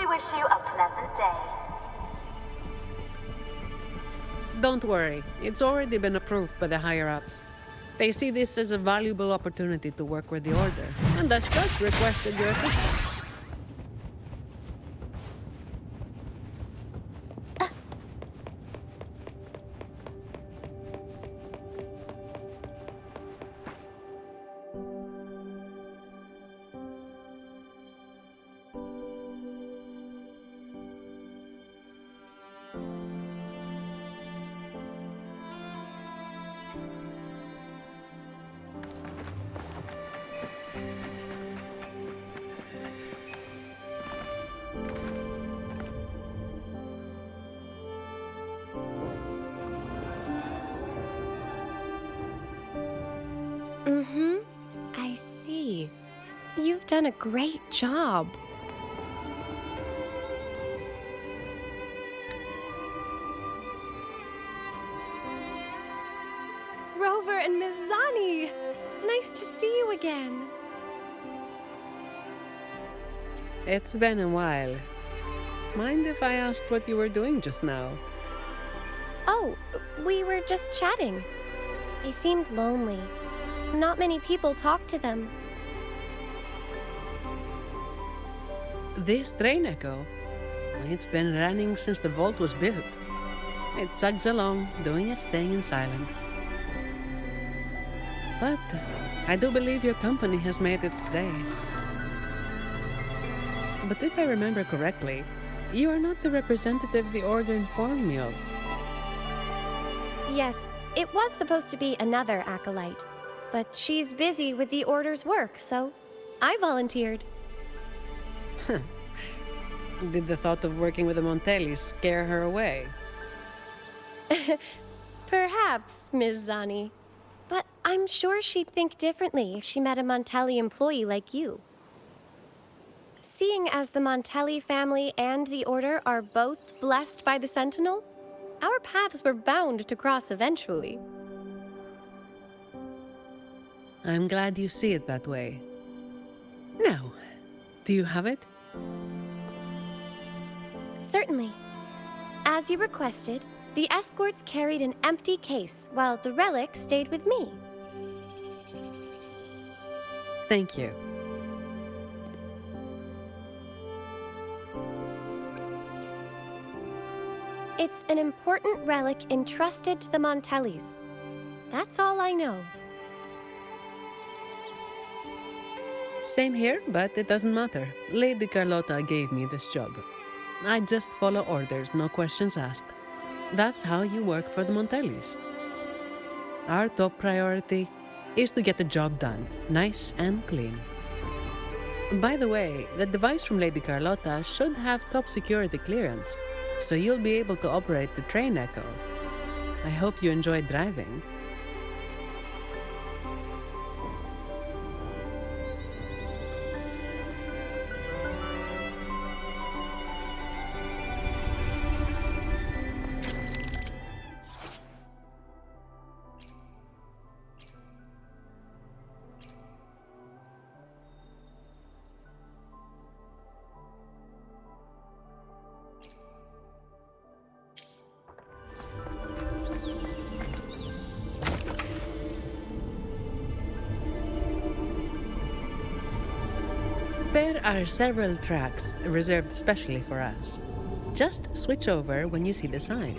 We wish you a pleasant day. Don't worry, it's already been approved by the higher-ups. They see this as a valuable opportunity to work with the Order, and as such requested your assistance. I see. You've done a great job. Rover and Mizani! Nice to see you again. It's been a while. Mind if I ask what you were doing just now? Oh, we were just chatting. They seemed lonely. Not many people talk to them. This train echo, it's been running since the vault was built. It chugs along, doing its thing in silence. But I do believe your company has made its day. But if I remember correctly, you are not the representative the Order informed me of. Yes, it was supposed to be another acolyte, but she's busy with the Order's work, so I volunteered. Did the thought of working with the Montellis scare her away? Perhaps, Ms. Zani. But I'm sure she'd think differently if she met a Montelli employee like you. Seeing as the Montelli family and the Order are both blessed by the Sentinel, our paths were bound to cross eventually. I'm glad you see it that way. Now, do you have it? Certainly. As you requested, the escorts carried an empty case while the relic stayed with me. Thank you. It's an important relic entrusted to the Montellis. That's all I know. Same here, but it doesn't matter. Lady Carlotta gave me this job. I just follow orders, no questions asked. That's how you work for the Montellis. Our top priority is to get the job done, nice and clean. By the way, the device from Lady Carlotta should have top security clearance, so you'll be able to operate the train echo. I hope you enjoyed driving. There are several tracks reserved specially for us. Just switch over when you see the sign.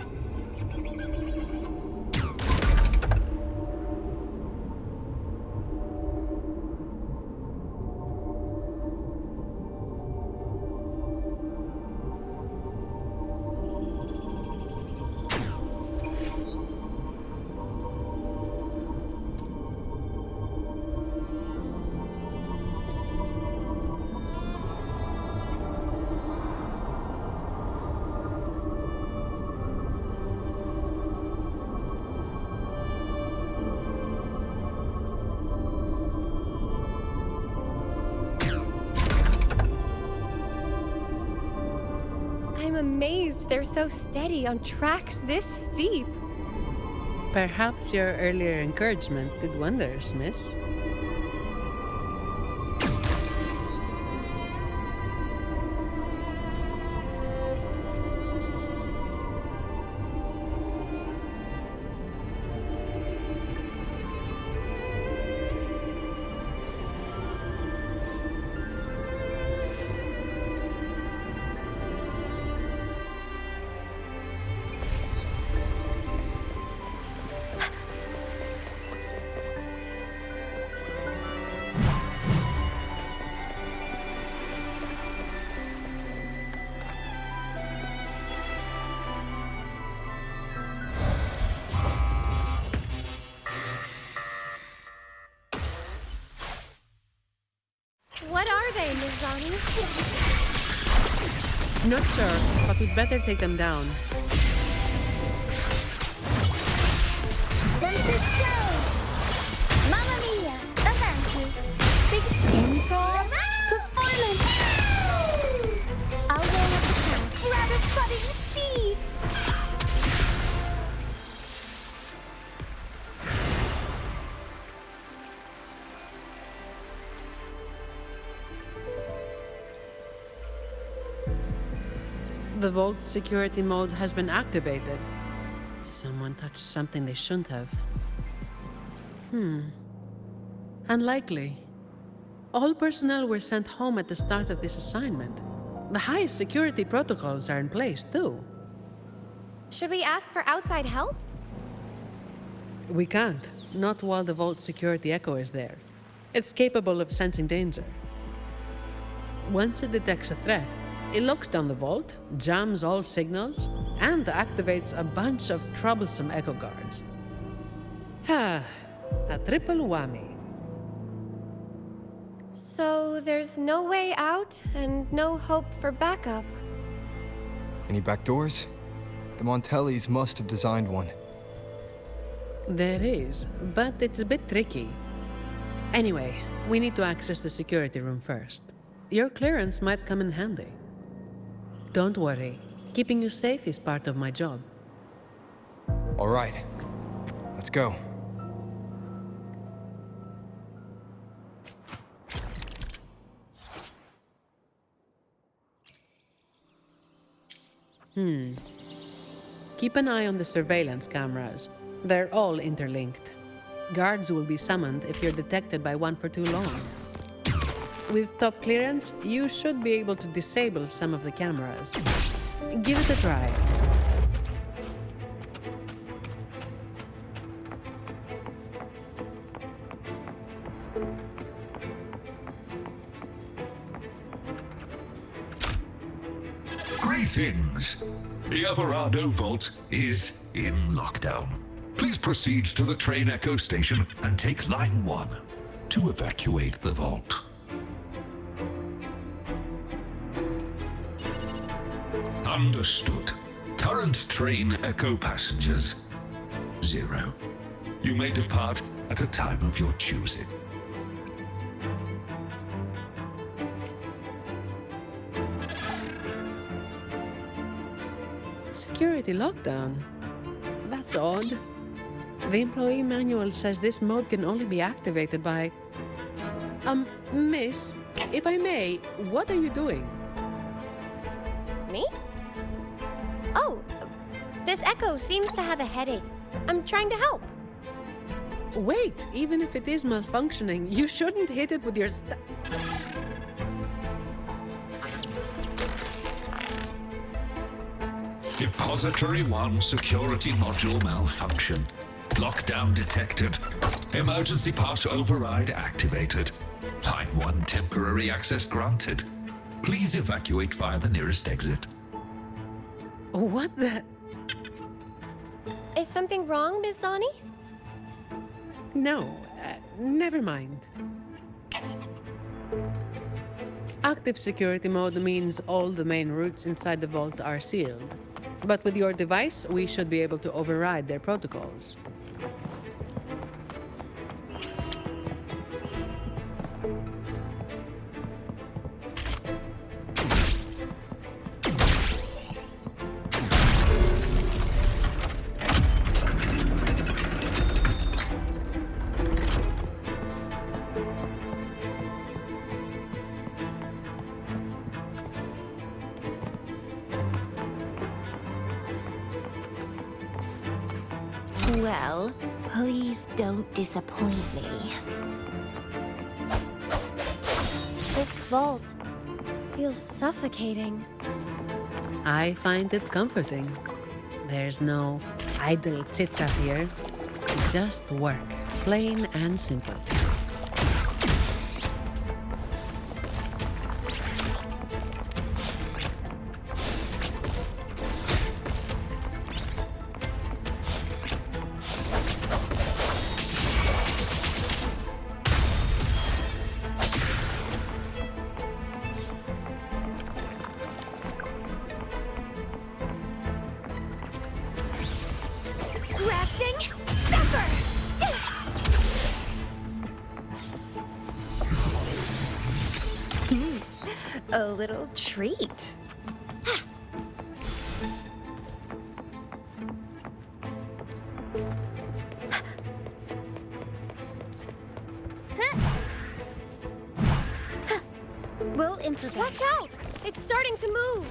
I'm amazed they're so steady on tracks this steep. Perhaps your earlier encouragement did wonders, miss. Miss Zani? Not sure, but we'd better take them down. Tempest show! Mamma mia! Avanti! Big improv performance! I'll roll up the count. Rabbit pudding seeds! The vault's security mode has been activated. Someone touched something they shouldn't have. Unlikely. All personnel were sent home at the start of this assignment. The highest security protocols are in place, too. Should we ask for outside help? We can't. Not while the vault's security echo is there. It's capable of sensing danger. Once it detects a threat, it locks down the vault, jams all signals, and activates a bunch of troublesome echo guards. A triple whammy. So there's no way out and no hope for backup. Any back doors? The Montellis must have designed one. There is, but it's a bit tricky. Anyway, we need to access the security room first. Your clearance might come in handy. Don't worry. Keeping you safe is part of my job. All right. Let's go. Keep an eye on the surveillance cameras. They're all interlinked. Guards will be summoned if you're detected by one for too long. With top clearance, you should be able to disable some of the cameras. Give it a try. Greetings. The Averardo vault is in lockdown. Please proceed to the train echo station and take line 1 to evacuate the vault. Understood. Current train echo passengers, 0. You may depart at a time of your choosing. Security lockdown? That's odd. The employee manual says this mode can only be activated by... Miss, if I may, what are you doing? Me? Oh, this echo seems to have a headache. I'm trying to help. Wait, even if it is malfunctioning, you shouldn't hit it with your Depository 1 security module malfunction. Lockdown detected. Emergency pass override activated. Line 1 temporary access granted. Please evacuate via the nearest exit. What the... Is something wrong, Miss Zani? No, never mind. Active security mode means all the main routes inside the vault are sealed. But with your device, we should be able to override their protocols. Well, please don't disappoint me. This vault feels suffocating. I find it comforting. There's no idle chit-chat here. Just work, plain and simple. A little treat. We'll improvise. Watch out! It's starting to move!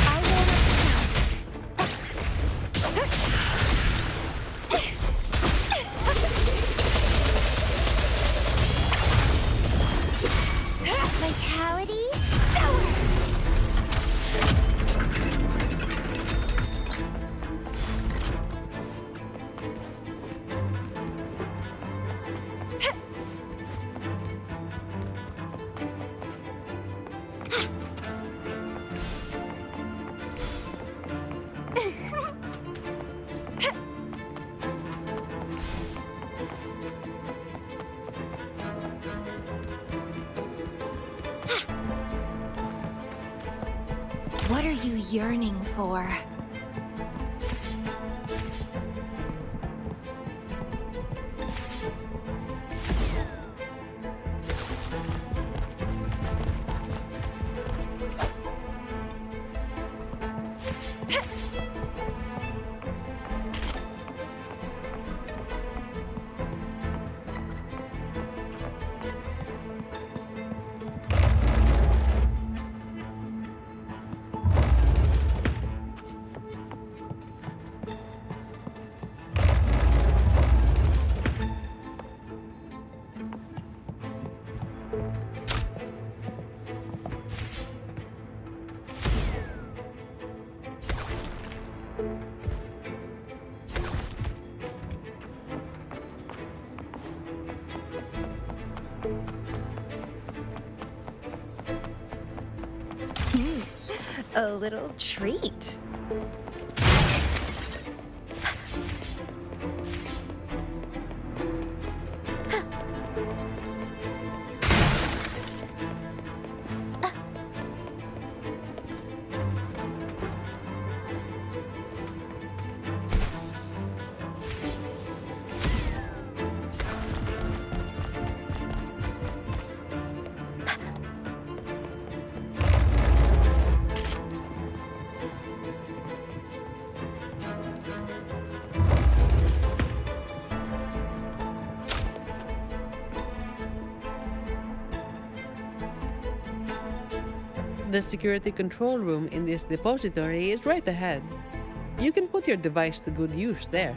I will. Vitality sour. What are you yearning for? A little treat. The security control room in this depository is right ahead. You can put your device to good use there.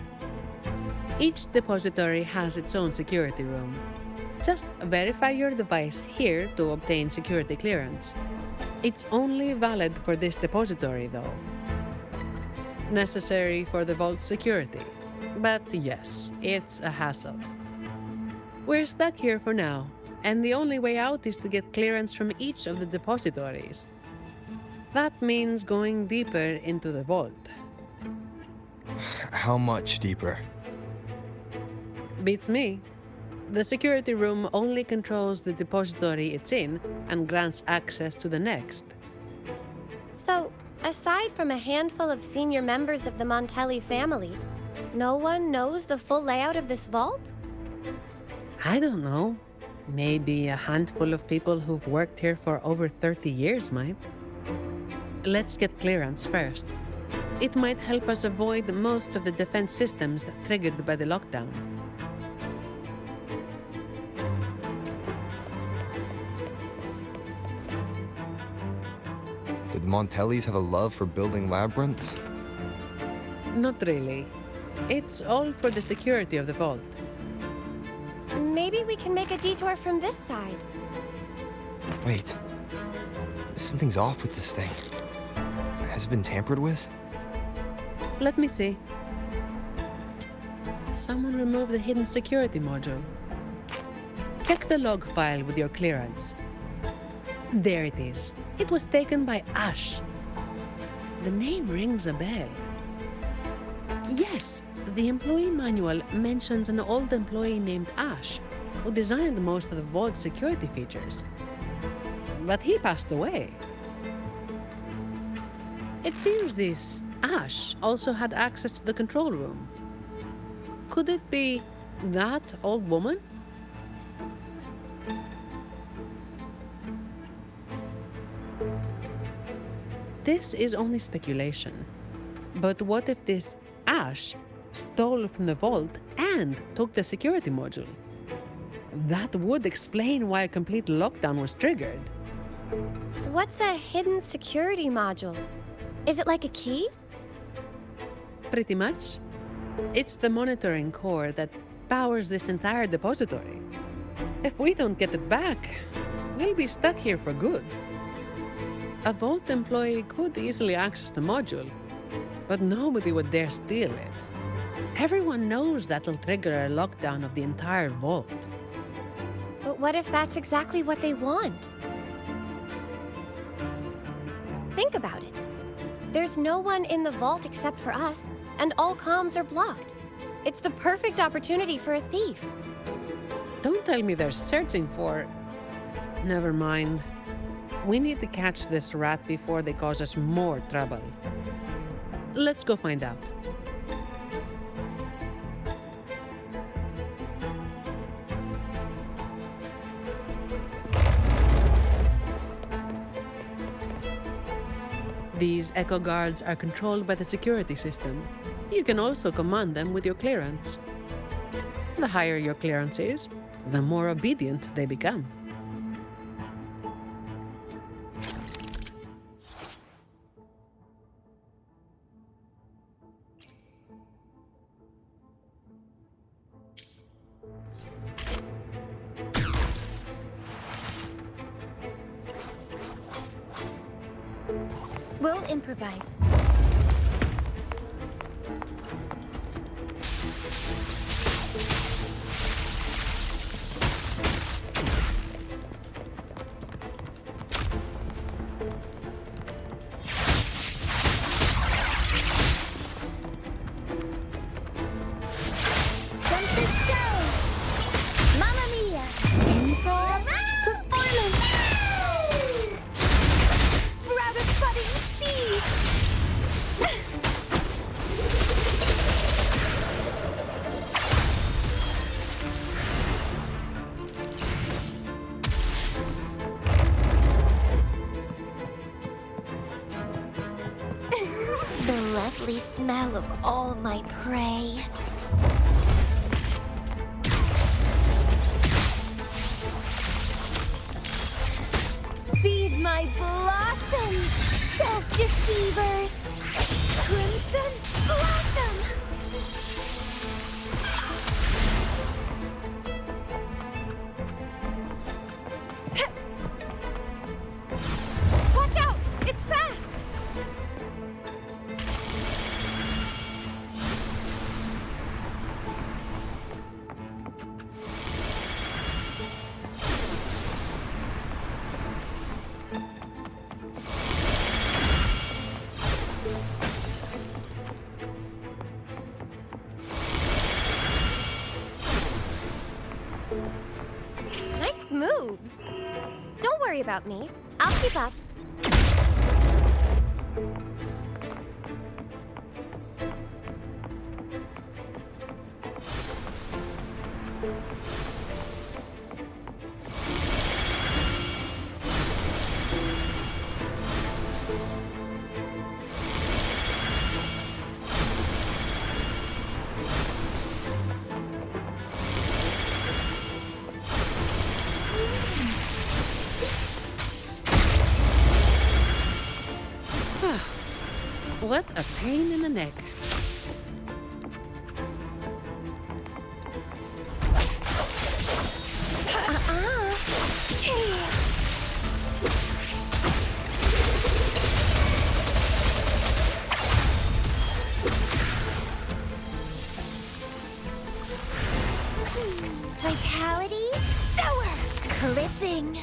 Each depository has its own security room. Just verify your device here to obtain security clearance. It's only valid for this depository, though. Necessary for the vault's security. But yes, it's a hassle. We're stuck here for now, and the only way out is to get clearance from each of the depositories. That means going deeper into the vault. How much deeper? Beats me. The security room only controls the depository it's in and grants access to the next. So, aside from a handful of senior members of the Montelli family, no one knows the full layout of this vault? I don't know. Maybe a handful of people who've worked here for over 30 years might. Let's get clearance first. It might help us avoid most of the defense systems triggered by the lockdown. Did the Montellis have a love for building labyrinths? Not really. It's all for the security of the vault. Maybe we can make a detour from this side. Wait. Something's off with this thing. Has it been tampered with? Let me see. Someone removed the hidden security module. Check the log file with your clearance. There it is. It was taken by Ash. The name rings a bell. Yes, the employee manual mentions an old employee named Ash, who designed most of the vault's security features. But he passed away. It seems this Ash also had access to the control room. Could it be that old woman? This is only speculation. But what if this Ash stole from the vault and took the security module? That would explain why a complete lockdown was triggered. What's a hidden security module? Is it like a key? Pretty much. It's the monitoring core that powers this entire depository. If we don't get it back, we'll be stuck here for good. A vault employee could easily access the module, but nobody would dare steal it. Everyone knows that'll trigger a lockdown of the entire vault. But what if that's exactly what they want? Think about it. There's no one in the vault except for us, and all comms are blocked. It's the perfect opportunity for a thief. Don't tell me they're searching for... Never mind. We need to catch this rat before they cause us more trouble. Let's go find out. These Echo Guards are controlled by the security system. You can also command them with your clearance. The higher your clearance is, the more obedient they become. We'll improvise. Jump the show! Mamma mia! Improv performance! Sprout a budding seed! The lovely smell of all my prey. Feed my blossoms, self-deceivers! Crimson blossom! Watch out! It's fast! Nice moves. Don't worry about me. I'll keep up. What a pain in the neck. Vitality, sour, clipping.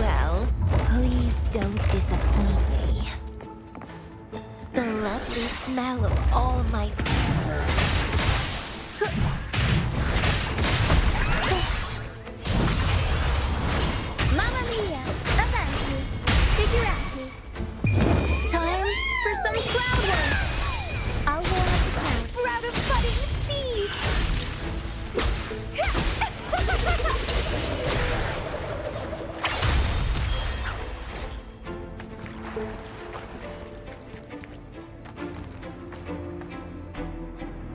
Well, please don't disappoint me. The lovely smell of all my... Mamma mia! Avanti! very proud one. I'll warm up the crowd. Sprout of budding seeds.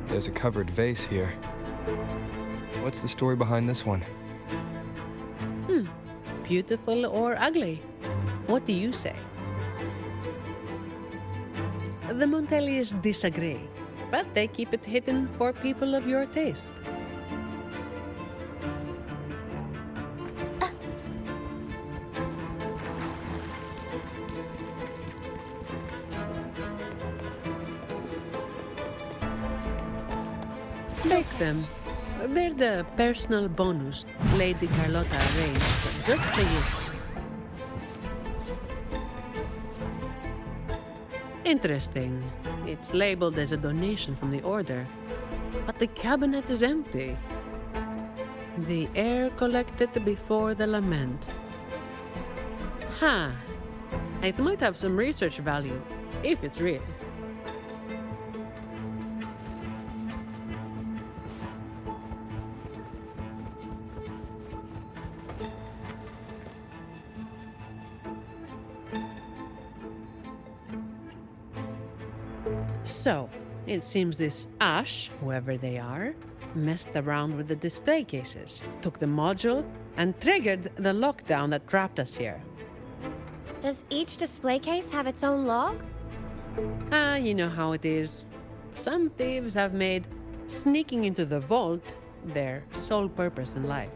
There's a covered vase here. What's the story behind this one? Beautiful or ugly? What do you say? The Montellis disagree, but they keep it hidden for people of your taste. Bake them. They're the personal bonus Lady Carlotta arranged just for you. Interesting. It's labeled as a donation from the Order, but the cabinet is empty. The air collected before the lament. Huh. It might have some research value, if it's real. So, it seems this Ash, whoever they are, messed around with the display cases, took the module, and triggered the lockdown that trapped us here. Does each display case have its own log? You know how it is. Some thieves have made sneaking into the vault their sole purpose in life.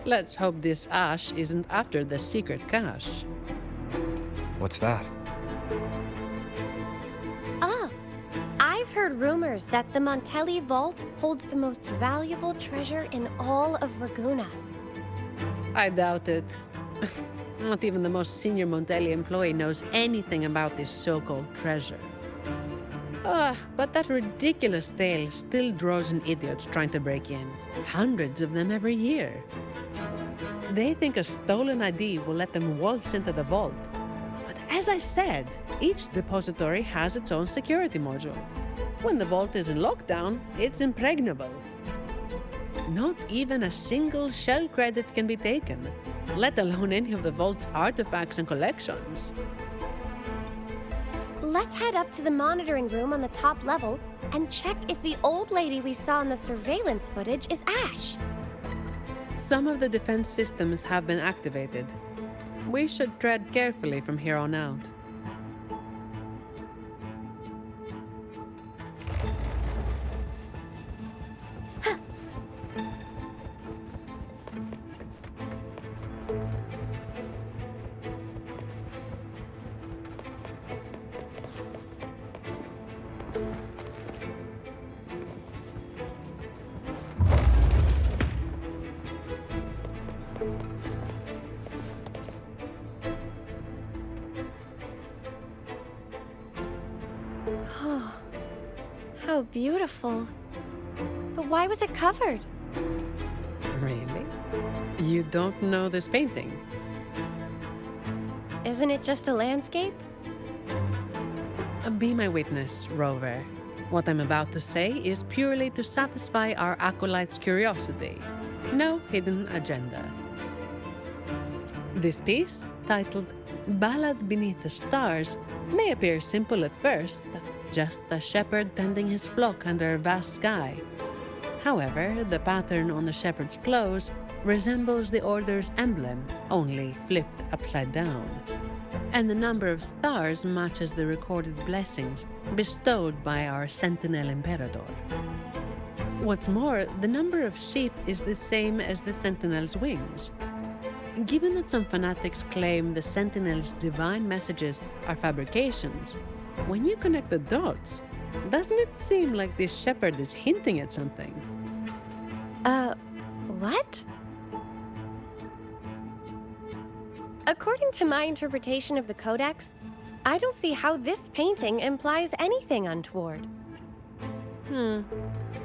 Let's hope this Ash isn't after the secret cache. What's that? I've heard rumors that the Montelli Vault holds the most valuable treasure in all of Raguna. I doubt it. Not even the most senior Montelli employee knows anything about this so-called treasure. But that ridiculous tale still draws in idiots trying to break in. Hundreds of them every year. They think a stolen ID will let them waltz into the vault. But as I said, each depository has its own security module. When the vault is in lockdown, it's impregnable. Not even a single shell credit can be taken, let alone any of the vault's artifacts and collections. Let's head up to the monitoring room on the top level and check if the old lady we saw in the surveillance footage is Ash. Some of the defense systems have been activated. We should tread carefully from here on out. How beautiful. But why was it covered? Really? You don't know this painting? Isn't it just a landscape? Be my witness, Rover. What I'm about to say is purely to satisfy our acolyte's curiosity. No hidden agenda. This piece, titled Ballad Beneath the Stars, may appear simple at first, just a shepherd tending his flock under a vast sky. However, the pattern on the shepherd's clothes resembles the Order's emblem, only flipped upside down. And the number of stars matches the recorded blessings bestowed by our Sentinel Imperator. What's more, the number of sheep is the same as the Sentinel's wings. Given that some fanatics claim the Sentinel's divine messages are fabrications, when you connect the dots, doesn't it seem like this shepherd is hinting at something? What? According to my interpretation of the Codex, I don't see how this painting implies anything untoward.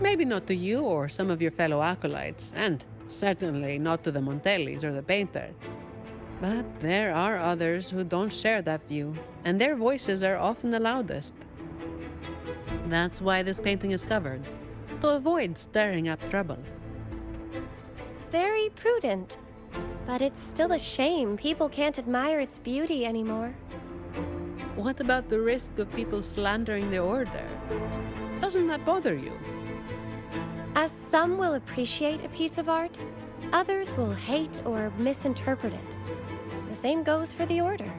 Maybe not to you or some of your fellow acolytes, and certainly not to the Montellis or the painter. But there are others who don't share that view, and their voices are often the loudest. That's why this painting is covered, to avoid stirring up trouble. Very prudent. But it's still a shame people can't admire its beauty anymore. What about the risk of people slandering the order? Doesn't that bother you? As some will appreciate a piece of art, others will hate or misinterpret it. The same goes for the order.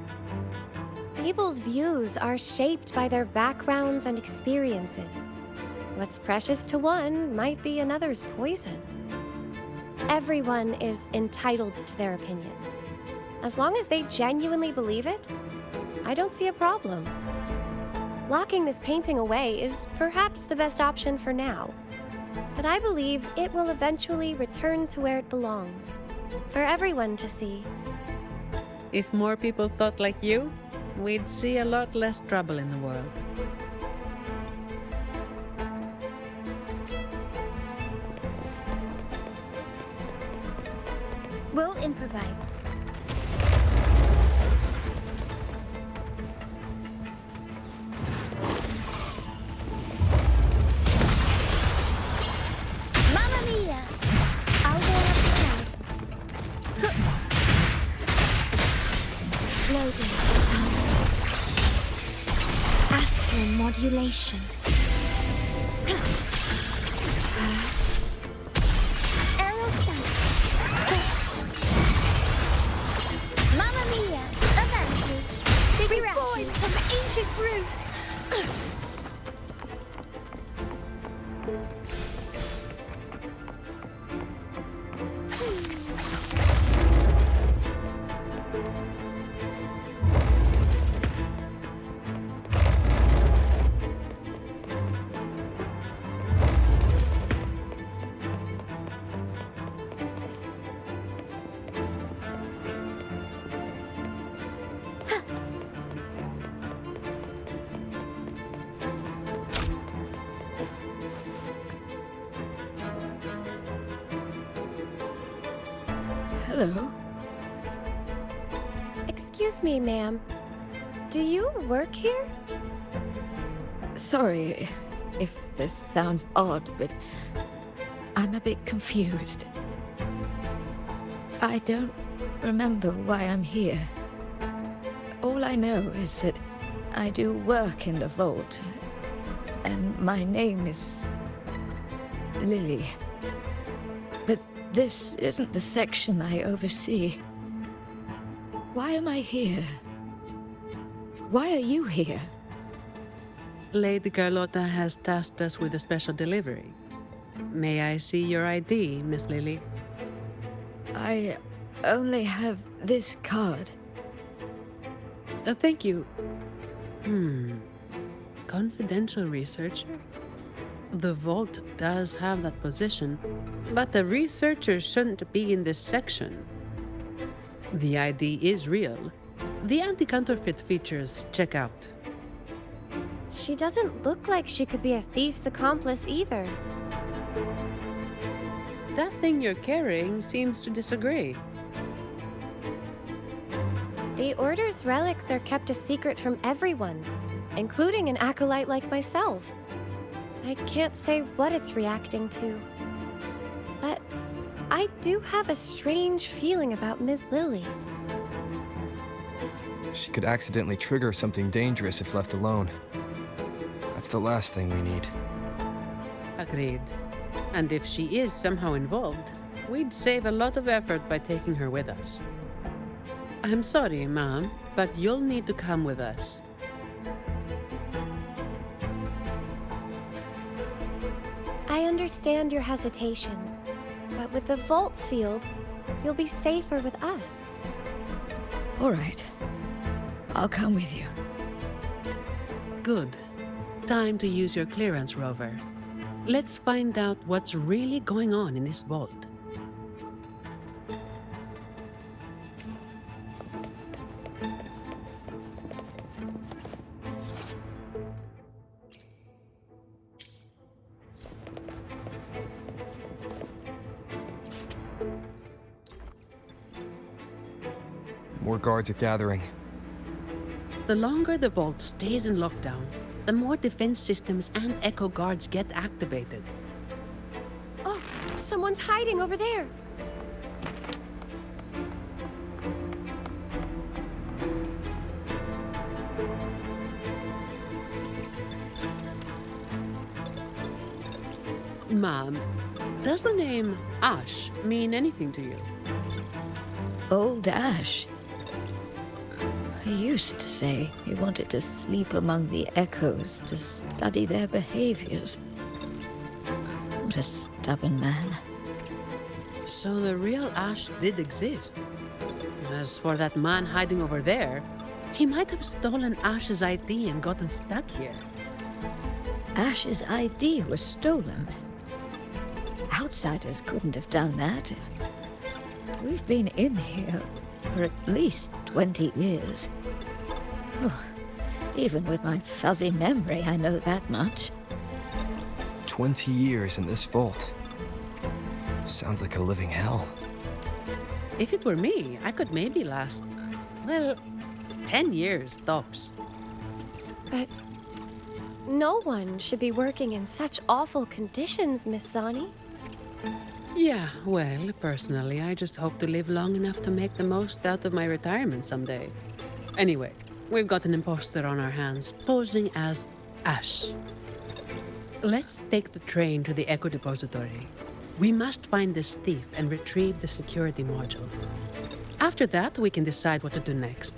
People's views are shaped by their backgrounds and experiences. What's precious to one might be another's poison. Everyone is entitled to their opinion. As long as they genuinely believe it, I don't see a problem. Locking this painting away is perhaps the best option for now, but I believe it will eventually return to where it belongs, for everyone to see. If more people thought like you, we'd see a lot less trouble in the world. We'll improvise. Mamma mia! I'll go up the Loading. Astral modulation. Aerial sight. Mamma mia! Avanti! Reborn from ancient roots! Hello. Excuse me, ma'am. Do you work here? Sorry if this sounds odd, but I'm a bit confused. I don't remember why I'm here. All I know is that I do work in the vault, and my name is Lily. But this isn't the section I oversee. Why am I here? Why are you here? Lady Carlotta has tasked us with a special delivery. May I see your ID, Miss Lily? I only have this card. Thank you. Confidential researcher? The vault does have that position, but the researcher shouldn't be in this section. The ID is real. The anti-counterfeit features check out. She doesn't look like she could be a thief's accomplice either. That thing you're carrying seems to disagree. The Order's relics are kept a secret from everyone, including an acolyte like myself. I can't say what it's reacting to. But I do have a strange feeling about Ms. Lily. She could accidentally trigger something dangerous if left alone. That's the last thing we need. Agreed. And if she is somehow involved, we'd save a lot of effort by taking her with us. I'm sorry, Ma'am, but you'll need to come with us. I understand your hesitation, but with the vault sealed, you'll be safer with us. All right. I'll come with you. Good. Time to use your clearance, Rover. Let's find out what's really going on in this vault. More guards are gathering. The longer the vault stays in lockdown, the more defense systems and echo guards get activated. Oh, someone's hiding over there. Mom, does the name Ash mean anything to you? Old Ash. He used to say he wanted to sleep among the echoes to study their behaviors. What a stubborn man. So the real Ash did exist. As for that man hiding over there, he might have stolen Ash's ID and gotten stuck here. Ash's ID was stolen. Outsiders couldn't have done that. We've been in here for at least 20 years. Oh, even with my fuzzy memory, I know that much. 20 years in this vault. Sounds like a living hell. If it were me, I could maybe last, well, 10 years tops. But no one should be working in such awful conditions, Miss Sani. Yeah, well, personally, I just hope to live long enough to make the most out of my retirement someday. Anyway, we've got an imposter on our hands, posing as Ash. Let's take the train to the Echo Depository. We must find this thief and retrieve the security module. After that, we can decide what to do next.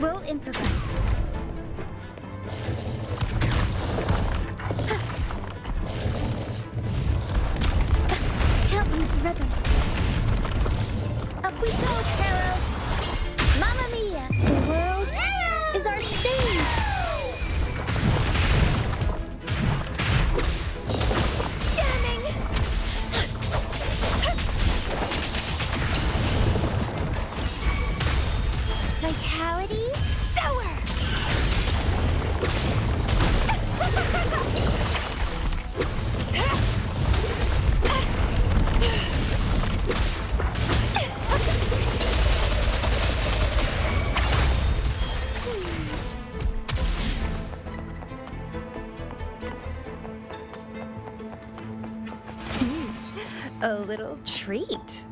We'll improvise. Can't lose the rhythm. Up we go, Carol! Mamma mia! The world is our stage! Stunning! Vitality, sour! A little treat.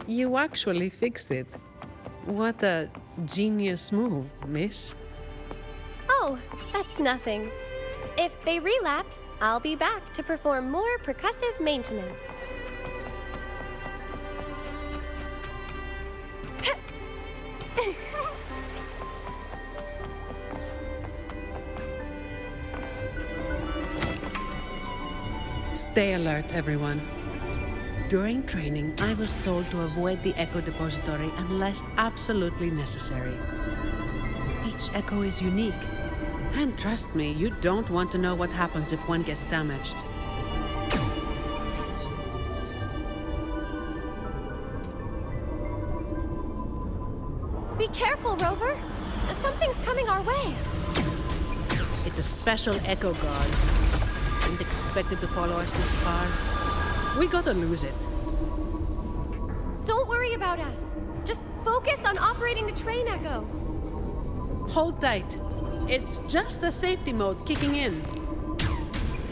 You actually fixed it. What a genius move, miss. Oh, that's nothing. If they relapse, I'll be back to perform more percussive maintenance. Stay alert, everyone. During training, I was told to avoid the Echo Depository unless absolutely necessary. Each echo is unique. And trust me, you don't want to know what happens if one gets damaged. Be careful, Rover. Something's coming our way. It's a special echo guard. Didn't expect it to follow us this far. We gotta lose it. Don't worry about us. Just focus on operating the train echo. Hold tight. It's just the safety mode kicking in.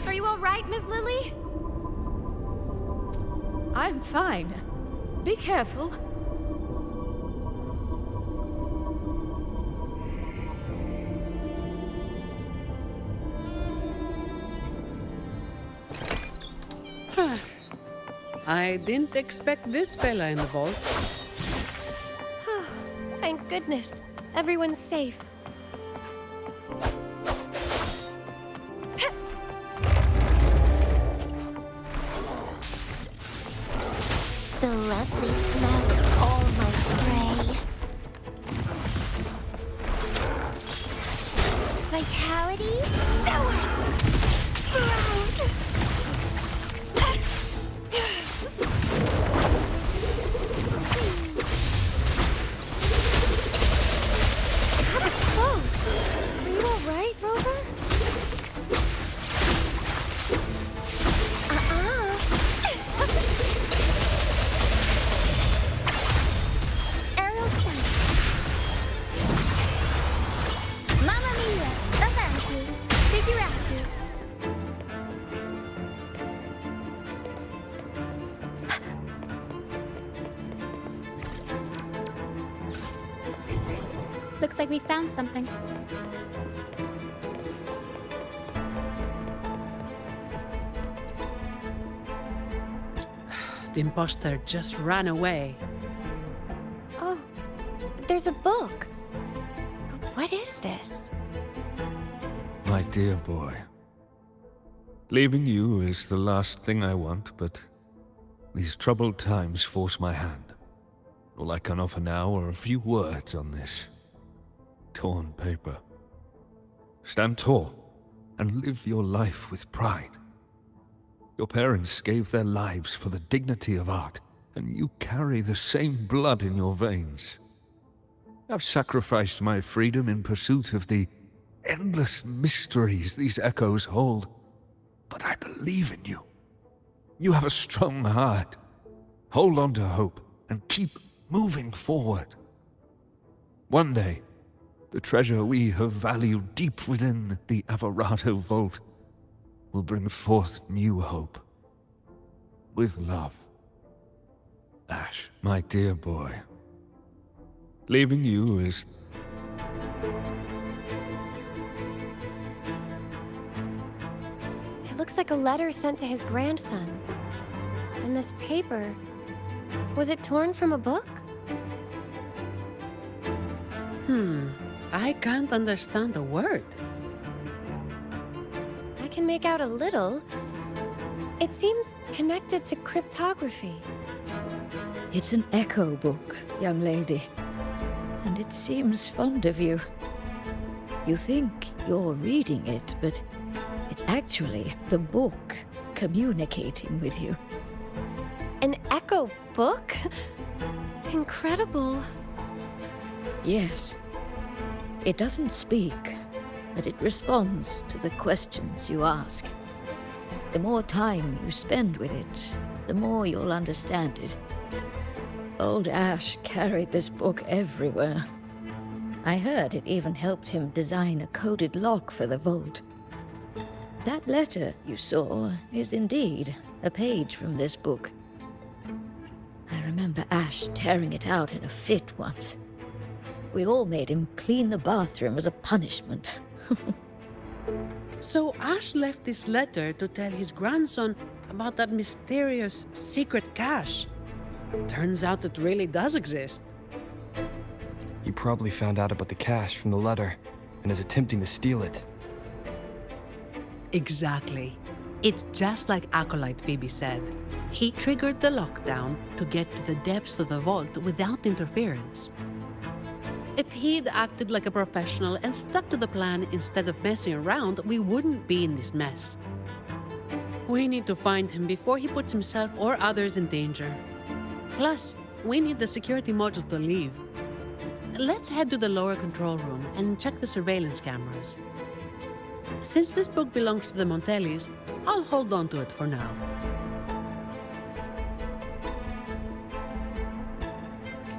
Are you all right, Miss Lily? I'm fine. Be careful. I didn't expect this fella in the vault. Thank goodness. Everyone's safe. The lovely smell of all my prey. Vitality, sow it! Sprout! That was close. Are you alright, Rover? Aerial stunt. Mamma mia! Averardo. Figurati. Looks like we found something. The imposter just ran away. Oh, there's a book. But what is this? My dear boy, leaving you is the last thing I want, but these troubled times force my hand. All I can offer now are a few words on this torn paper. Stand tall and live your life with pride. Your parents gave their lives for the dignity of art, and you carry the same blood in your veins. I've sacrificed my freedom in pursuit of the endless mysteries these echoes hold, but I believe in you. You have a strong heart. Hold on to hope and keep moving forward. One day, the treasure we have valued deep within the Averardo vault will bring forth new hope. With love, Ash, my dear boy. Leaving you is... It looks like a letter sent to his grandson. And this paper, was it torn from a book? I can't understand a word. I can make out a little. It seems connected to cryptography. It's an echo book, young lady. And it seems fond of you. You think you're reading it, but it's actually the book communicating with you. An echo book? Incredible. Yes. It doesn't speak, but it responds to the questions you ask. The more time you spend with it, the more you'll understand it. Old Ash carried this book everywhere. I heard it even helped him design a coded lock for the vault. That letter you saw is indeed a page from this book. I remember Ash tearing it out in a fit once. We all made him clean the bathroom as a punishment. So Ash left this letter to tell his grandson about that mysterious secret cache. Turns out it really does exist. He probably found out about the cache from the letter and is attempting to steal it. Exactly. It's just like Acolyte Phoebe said. He triggered the lockdown to get to the depths of the vault without interference. If he'd acted like a professional and stuck to the plan instead of messing around, we wouldn't be in this mess. We need to find him before he puts himself or others in danger. Plus, we need the security module to leave. Let's head to the lower control room and check the surveillance cameras. Since this book belongs to the Montellis, I'll hold on to it for now.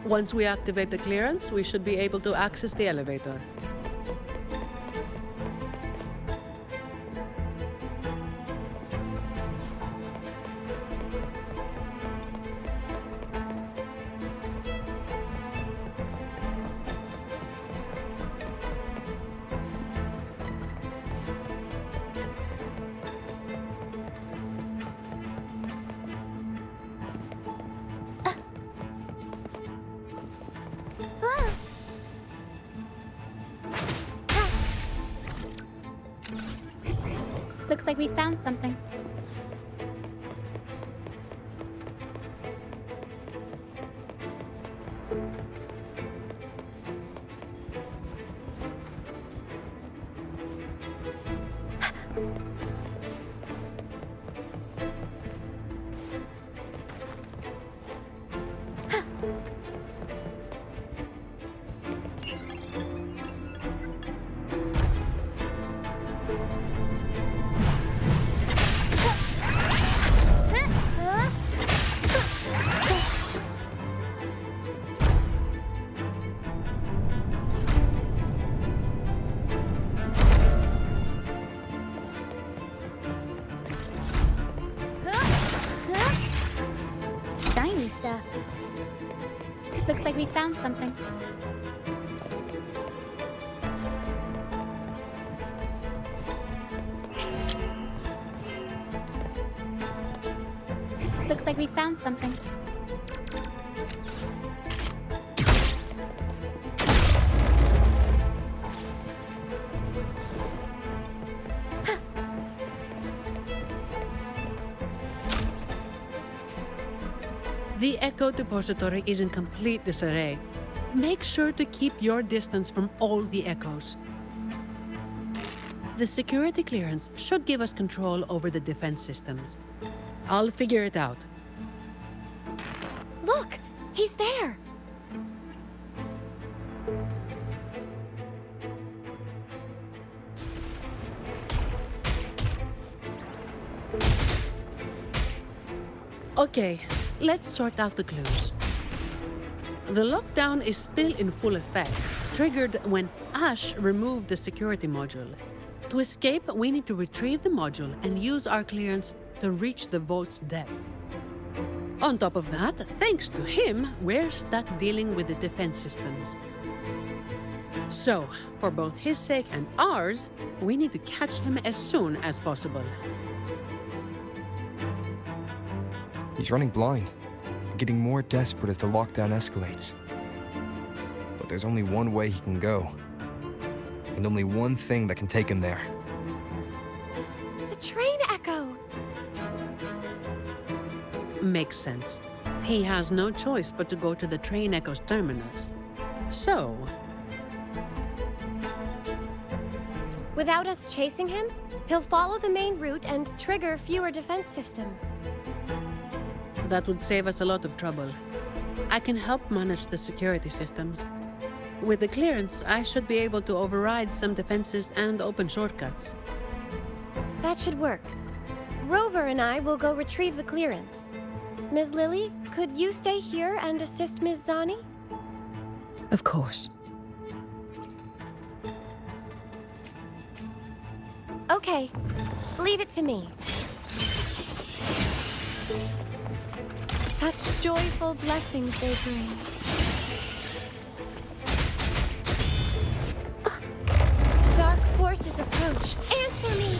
Once we activate the clearance, we should be able to access the elevator. Looks like we found something. Shiny stuff. Looks like we found something. Looks like we found something. The Echo Depository is in complete disarray. Make sure to keep your distance from all the echoes. The security clearance should give us control over the defense systems. I'll figure it out. Look! He's there! Okay, let's sort out the clues. The lockdown is still in full effect, triggered when Ash removed the security module. To escape, we need to retrieve the module and use our clearance to reach the vault's depth. On top of that, thanks to him, we're stuck dealing with the defense systems. So, for both his sake and ours, we need to catch him as soon as possible. He's running blind, getting more desperate as the lockdown escalates. But there's only one way he can go, and only one thing that can take him there. The train echo! Makes sense. He has no choice but to go to the train echo's terminus. So, Without us chasing him, he'll follow the main route and trigger fewer defense systems. that would save us a lot of trouble. I can help manage the security systems. With the clearance, I should be able to override some defenses and open shortcuts. That should work. Rover and I will go retrieve the clearance. Ms. Lily, could you stay here and assist Ms. Zani? Of course. Okay, leave it to me. Such joyful blessings they bring. Dark forces approach. Answer me!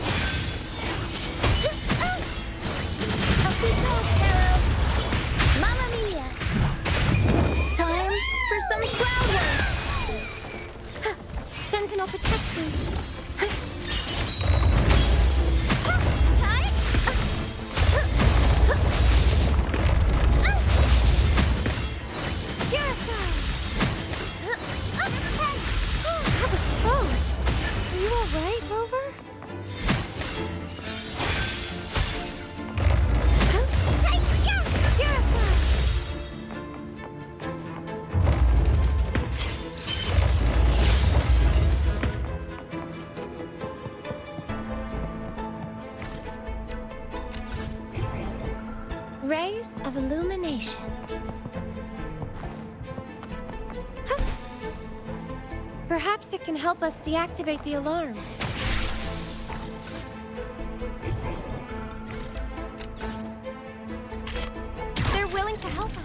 Up we go, Carol! Mamma mia! Time for some groundwork! Sentinel protection. That was close. Are you all right, Rover? Rays of illumination. Perhaps it can help us deactivate the alarm. They're willing to help us.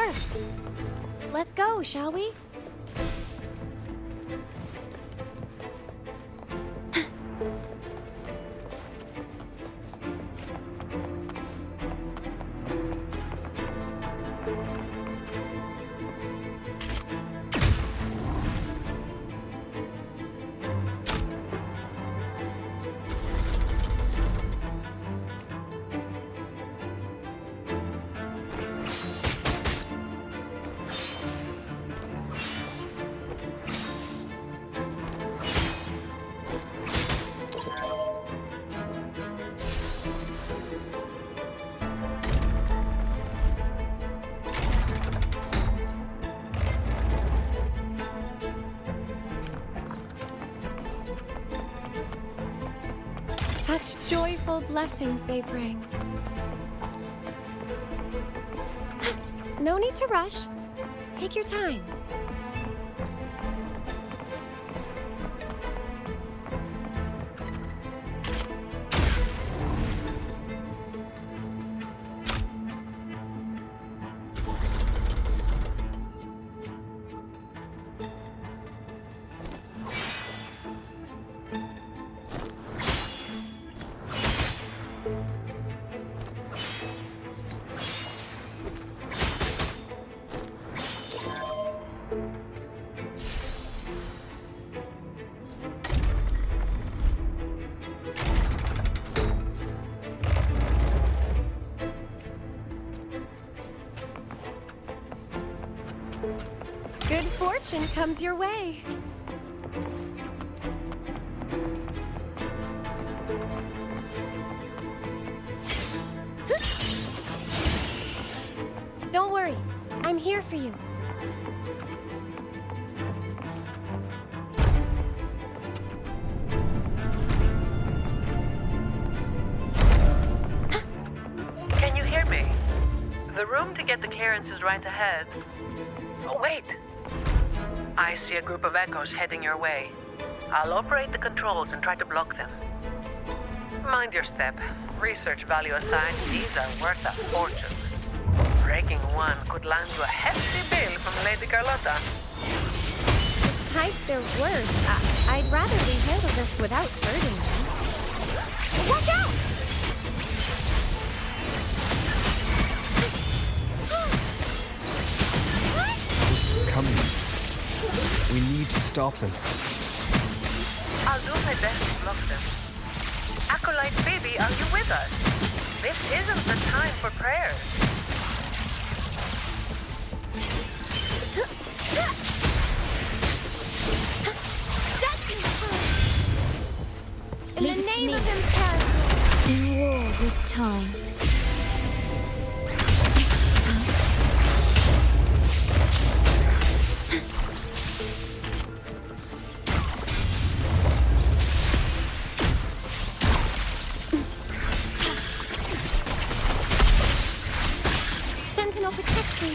work. Let's go, shall we? Such joyful blessings they bring. No need to rush. Take your time. Good fortune comes your way. Don't worry, I'm here for you. Can you hear me? The room to get the clearance is right ahead. Oh, wait! I see a group of echoes heading your way. I'll operate the controls and try to block them. Mind your step. Research value aside, these are worth a fortune. Breaking one could land you a hefty bill from Lady Carlotta. Besides their worth, I'd rather we handle this without hurting them. Watch out! Just coming. We need to stop them. I'll do my best to block them. Acolyte Phoebe, are you with us? This isn't the time for prayers. In the name of Imperator. In war with time. Sentinel protects me.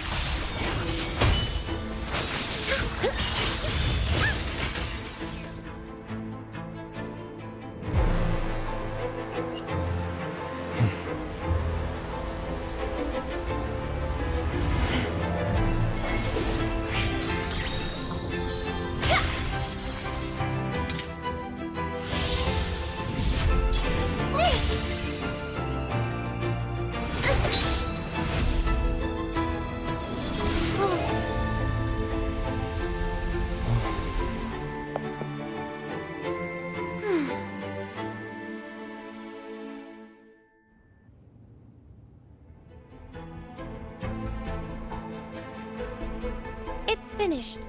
It's finished.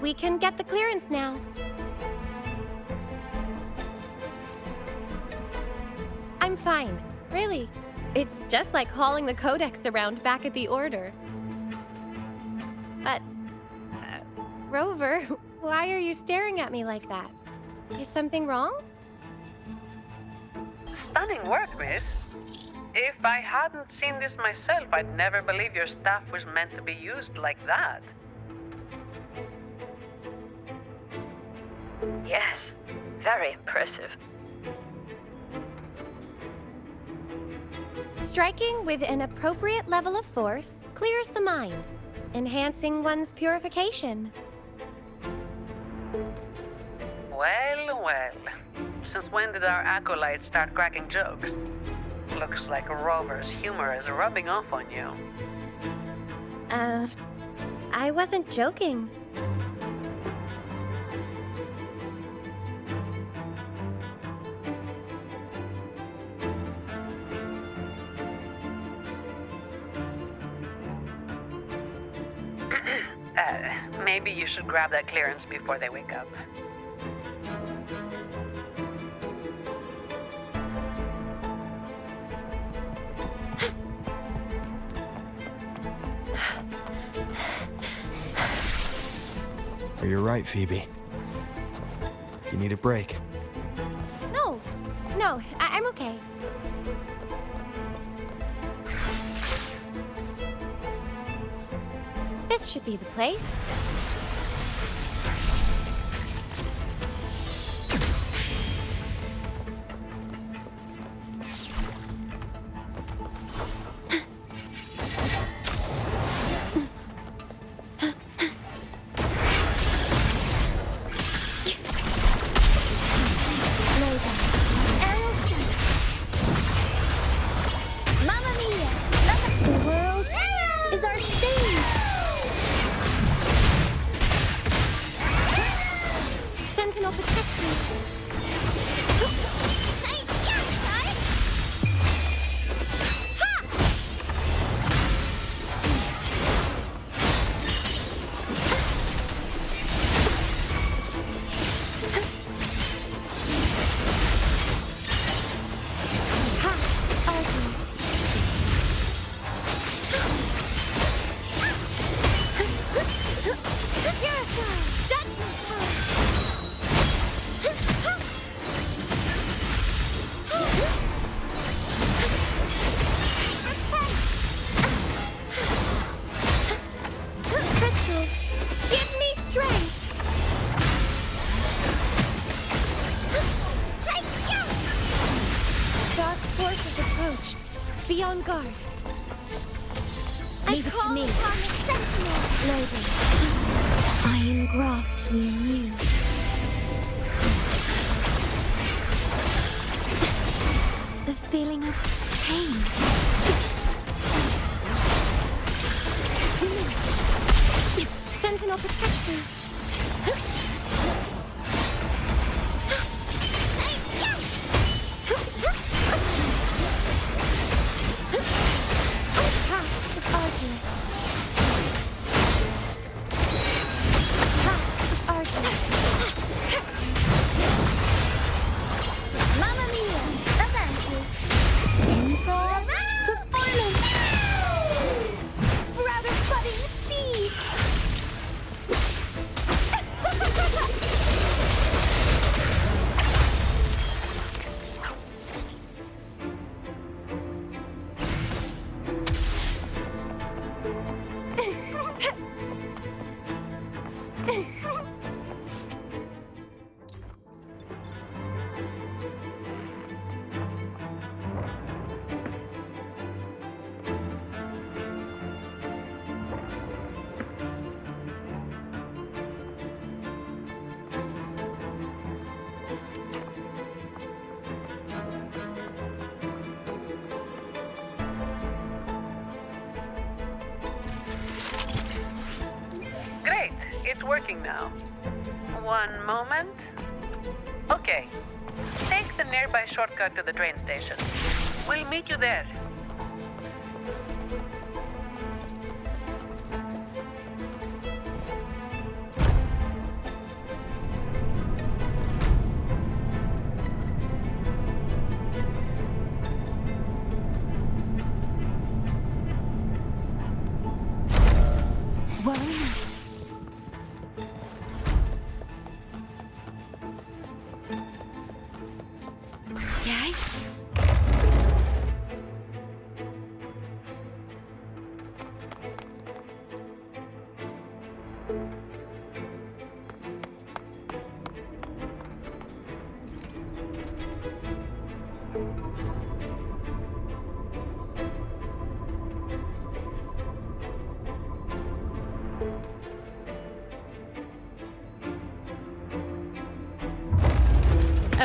We can get the clearance now. I'm fine, really. It's just like hauling the codex around back at the Order. But, Rover, why are you staring at me like that? Is something wrong? Stunning work, miss. If I hadn't seen this myself, I'd never believe your staff was meant to be used like that. Yes, very impressive. Striking with an appropriate level of force clears the mind. enhancing one's purification. Well, well. Since when did our acolytes start cracking jokes? Looks like Rover's humor is rubbing off on you. I wasn't joking. Maybe you should grab that clearance before they wake up. You're right, Phoebe. Do you need a break? No, I'm okay. This should be the place. Mamma mia! The world is our stage! Sentinel protects me. Be on guard. Leave it to me. Upon the sentinel. Lady, I engraft you new. The feeling of pain. Diminish. Sentinel protects me. Mamma mia! Avanti! Improv performance! Sprout a budding seed! Great, it's working now. One moment. Okay, take the nearby shortcut to the train station. We'll meet you there. Worry not. Yay?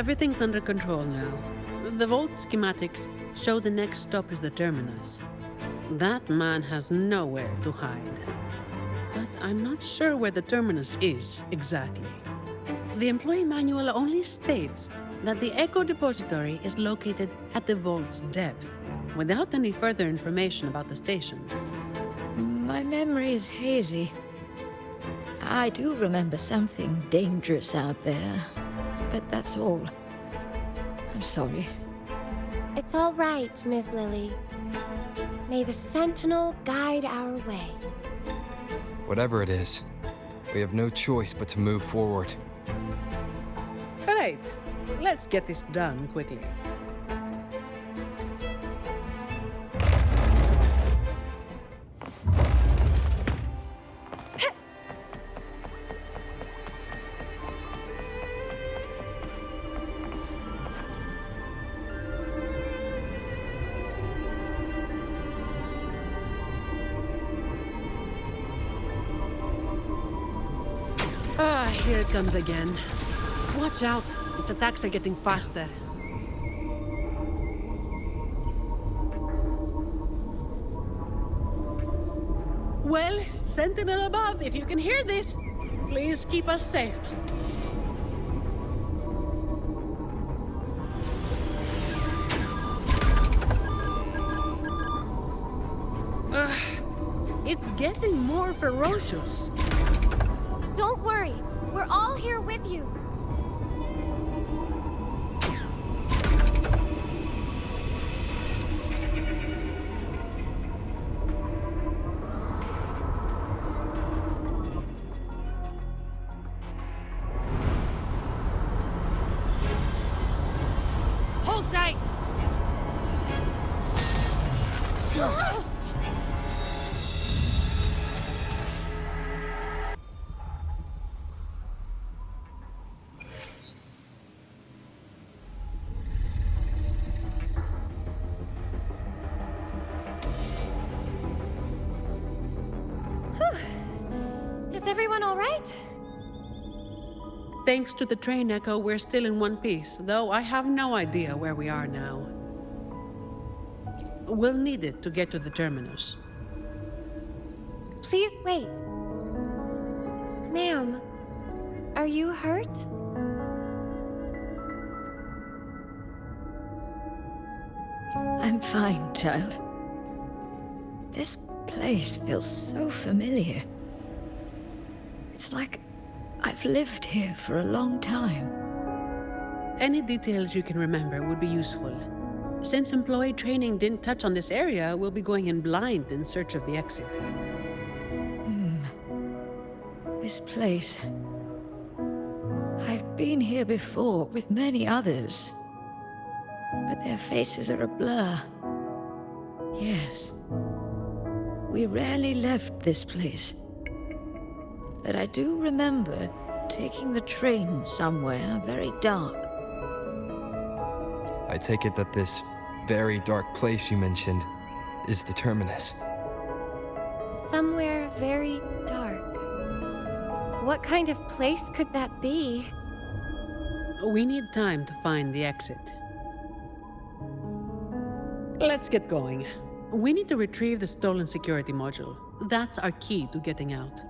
Everything's under control now. The vault schematics show the next stop is the terminus. That man has nowhere to hide. But I'm not sure where the terminus is exactly. The employee manual only states that the Echo Depository is located at the vault's depth, without any further information about the station. My memory is hazy. I do remember something dangerous out there, but that's all. I'm sorry. It's all right, Miss Lily. May the Sentinel guide our way. Whatever it is, we have no choice but to move forward. All right, let's get this done quickly. Here it comes again. Watch out, its attacks are getting faster. Well, Sentinel above, if you can hear this, please keep us safe. It's getting more ferocious. Don't worry, we're all here with you. Hold tight! Is everyone all right? Thanks to the train echo, we're still in one piece, though I have no idea where we are now. We'll need it to get to the terminus. Please wait. Ma'am, are you hurt? I'm fine, child. This place feels so familiar. It's like I've lived here for a long time. Any details you can remember would be useful. Since employee training didn't touch on this area, we'll be going in blind in search of the exit. This place. I've been here before with many others, but their faces are a blur. Yes. We rarely left this place. But I do remember taking the train somewhere very dark. I take it that this very dark place you mentioned is the terminus. Somewhere very dark. What kind of place could that be? We need time to find the exit. Let's get going. We need to retrieve the stolen security module. That's our key to getting out.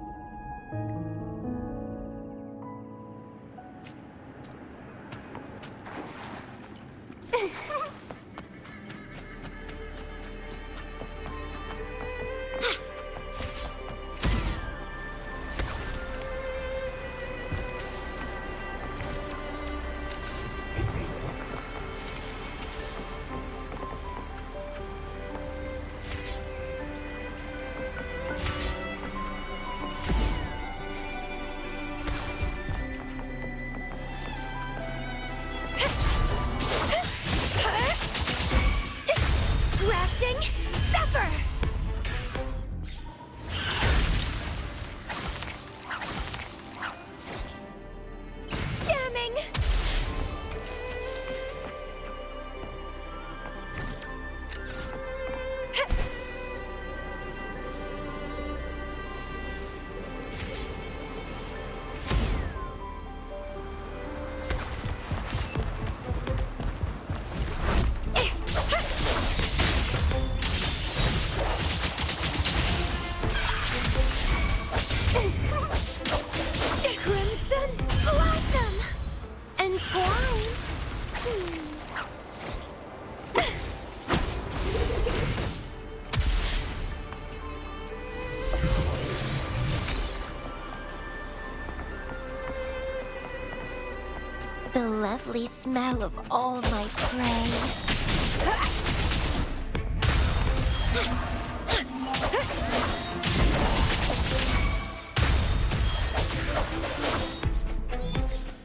the lovely smell of all my prey.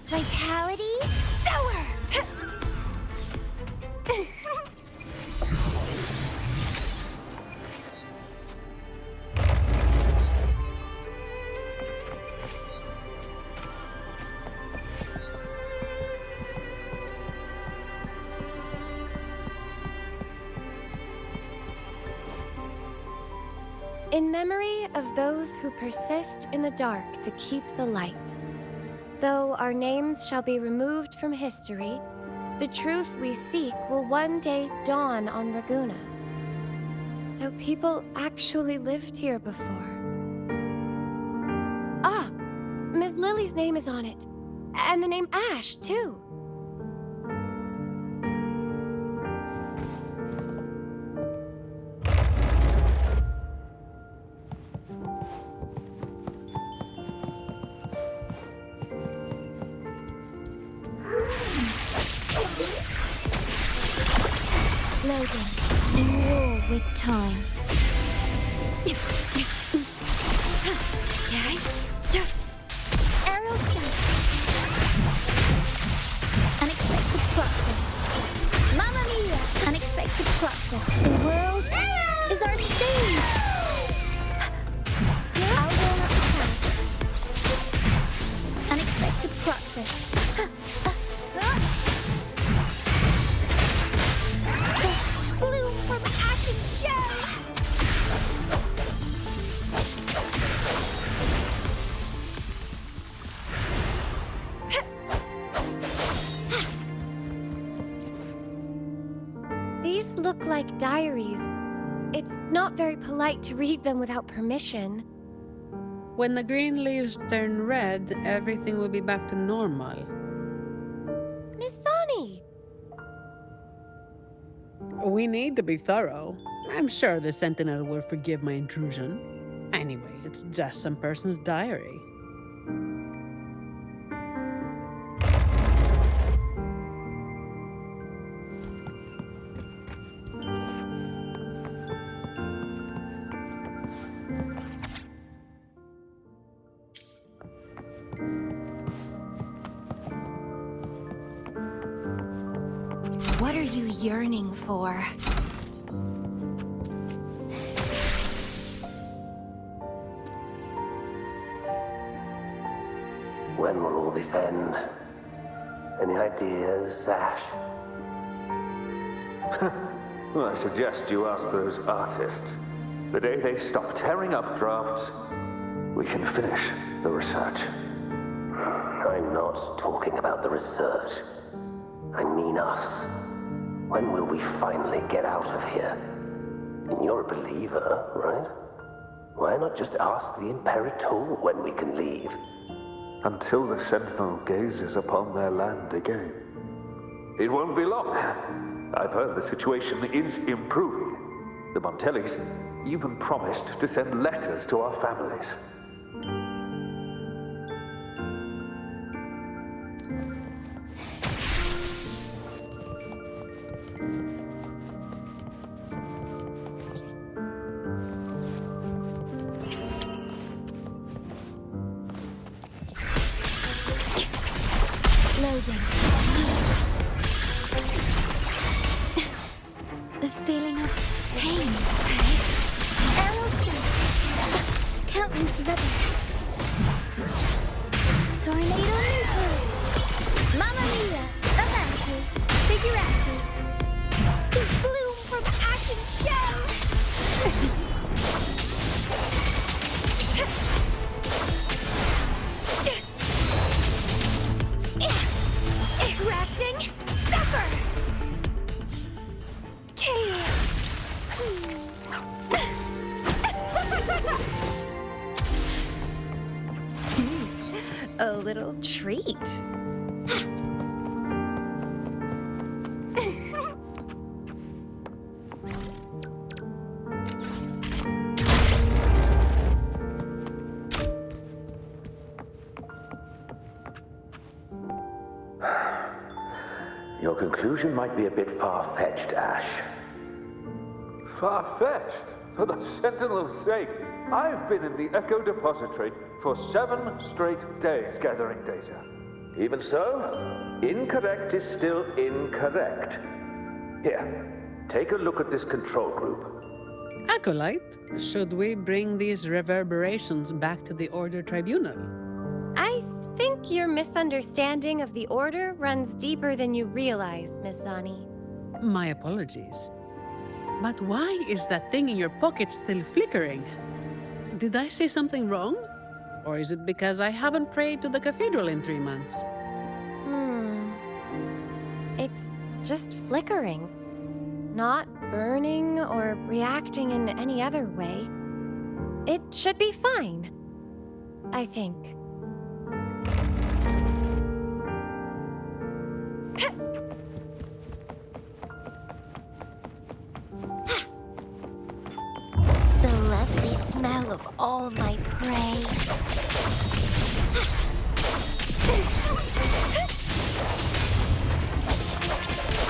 Vitality sour! In memory of those who persist in the dark to keep the light. Though our names shall be removed from history, the truth we seek will one day dawn on Raguna. So people actually lived here before. Ah! Miss Lily's name is on it. And the name Ash, too. Loading. In war with time. Aerial stunt. Unexpected plot twist. Mamma mia! Unexpected plot twist. The world is our stage. I'll roll up the count. Unexpected plot twist. Bloom from ashen shell. These look like diaries. It's not very polite to read them without permission. When the green leaves turn red, everything will be back to normal. Miss Sonny! We need to be thorough. I'm sure the Sentinel will forgive my intrusion. Anyway, it's just some person's diary. What are you yearning for? When will all this end? Any ideas, Ash? Well, I suggest you ask those artists. The day they stop tearing up drafts, we can finish the research. I'm not talking about the research. I mean us. When will we finally get out of here? And you're a believer, right? Why not just ask the Imperator when we can leave? Until the Sentinel gazes upon their land again. It won't be long. I've heard the situation is improving. The Montellis even promised to send letters to our families. Loading. The feeling of pain, Aerial stunt. Countless rebel. Tornado nuclear. Mamma mia! Averardo. Figurati. bloom from ashen shell! Grafting, suffer! Chaos! A little treat. conclusion might be a bit far-fetched, Ash. Far-fetched? For the Sentinel's sake, I've been in the Echo Depository for 7 straight days gathering data. Even so, incorrect is still incorrect. Here, take a look at this control group. Acolyte, should we bring these reverberations back to the Order Tribunal? I think your misunderstanding of the Order runs deeper than you realize, Miss Zani. My apologies. But why is that thing in your pocket still flickering? Did I say something wrong? Or is it because I haven't prayed to the cathedral in 3 months? It's just flickering. Not burning or reacting in any other way. It should be fine, I think. The lovely smell of all my prey.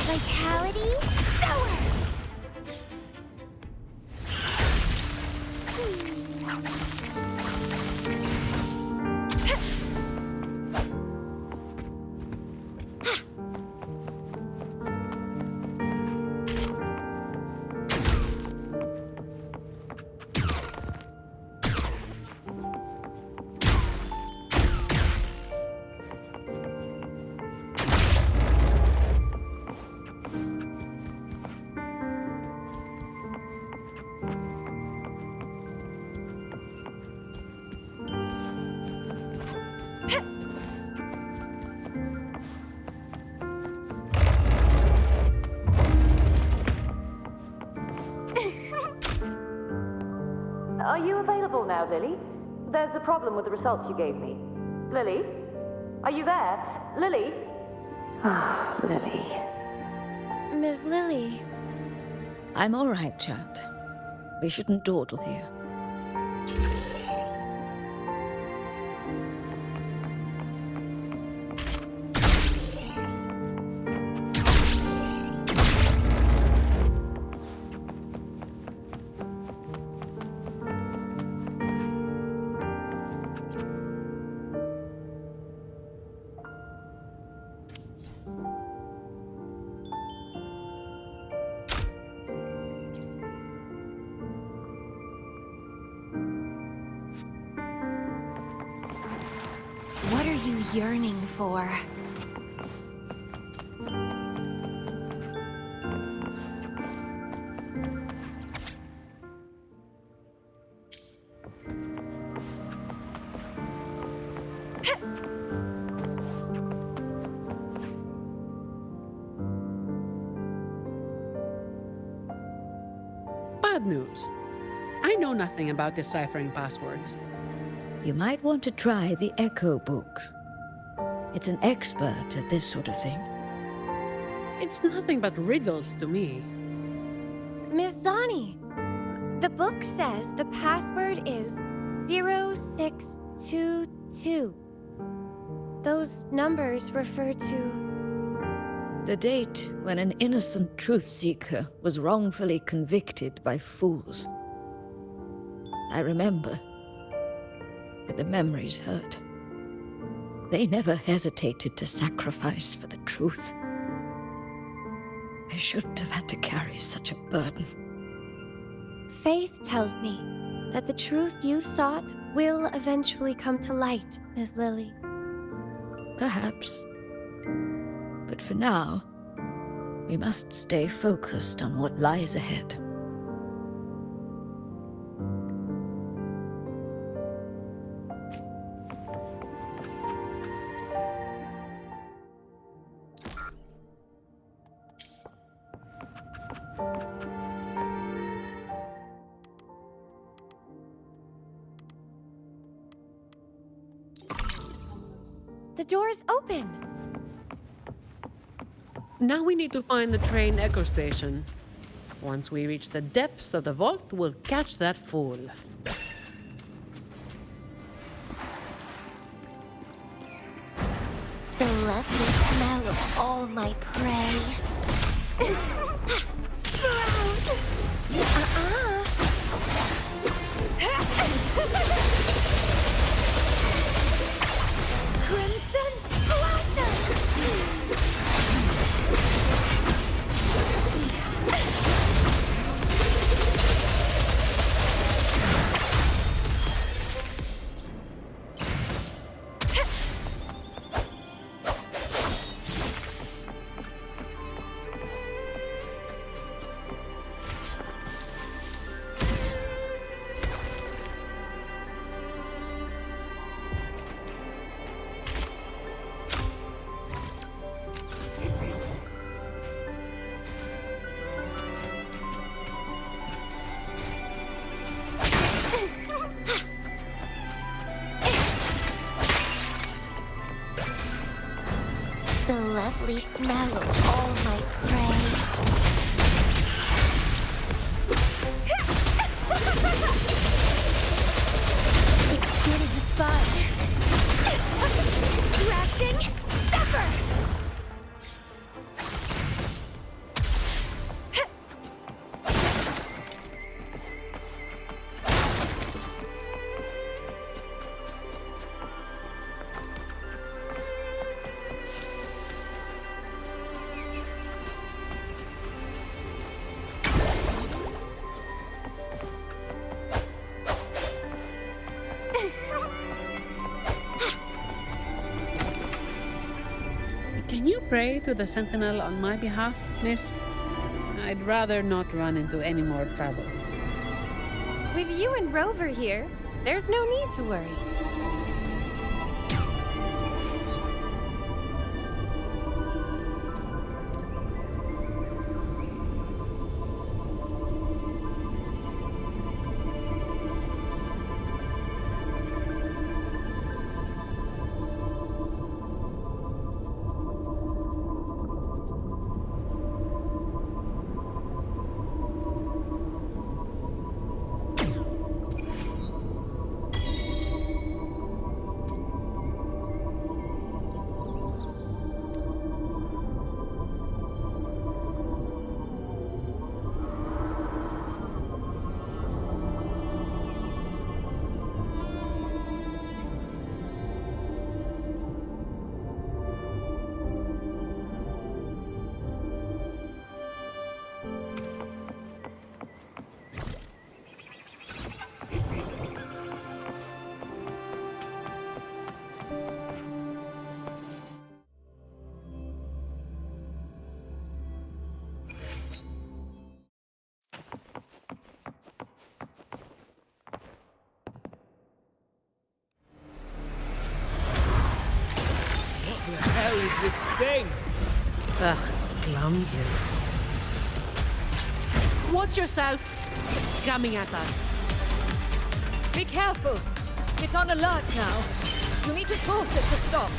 Vitality sour. Are you available now, Lily? There's a problem with the results you gave me. Lily? Are you there? Lily? Ah, Lily. Ms. Lily. I'm all right, child. We shouldn't dawdle here. What are you yearning for? Bad news. I know nothing about deciphering passwords. You might want to try the Echo book. It's an expert at this sort of thing. It's nothing but riddles to me. Ms. Zani, the book says the password is 0622. Those numbers refer to... The date when an innocent truth seeker was wrongfully convicted by fools. I remember, but the memories hurt. They never hesitated to sacrifice for the truth. They shouldn't have had to carry such a burden. Faith tells me that the truth you sought will eventually come to light, Ms. Lily. Perhaps. But for now, we must stay focused on what lies ahead. The door's open. Now we need to find the train echo station. Once we reach the depths of the vault, we'll catch that fool. The lovely smell of all my prey. Sprout! Crimson Blossom! The lovely smell of all my prey. It's getting fun. Grafting, suffer! Can you pray to the Sentinel on my behalf, miss? I'd rather not run into any more trouble. With you and Rover here, there's no need to worry. What the hell is this thing? Ugh, clumsy. Watch yourself! It's coming at us. Be careful! It's on alert now. You need to force it to stop.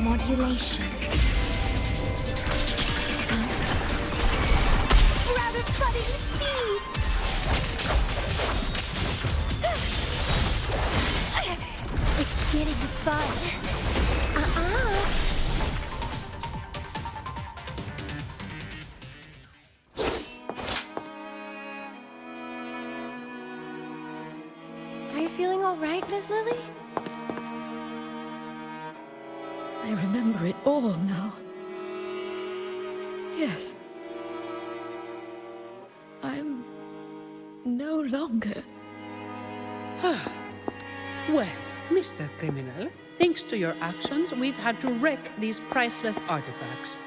Modulation. Rabbit budding seeds! It's getting fun. Are you feeling all right, Miss Lily? I remember it all now. Yes. longer. Well, Mr. Criminal, thanks to your actions, we've had to wreck these priceless artifacts.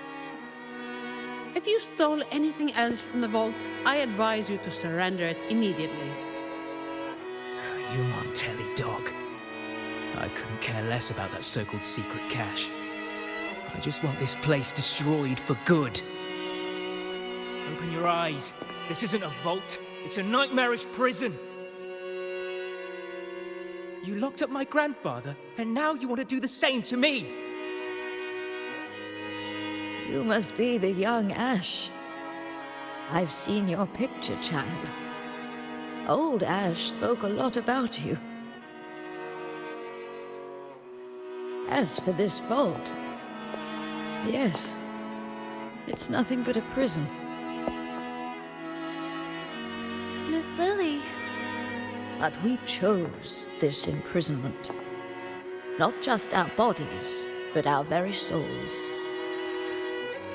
If you stole anything else from the vault, I advise you to surrender it immediately. You Montelli dog. I couldn't care less about that so-called secret cache. I just want this place destroyed for good. Open your eyes. This isn't a vault. It's a nightmarish prison. You locked up my grandfather, and now you want to do the same to me. You must be the young Ash. I've seen your picture, child. Old Ash spoke a lot about you. As for this vault, yes, it's nothing but a prison. Miss Lily. But we chose this imprisonment. Not just our bodies, but our very souls.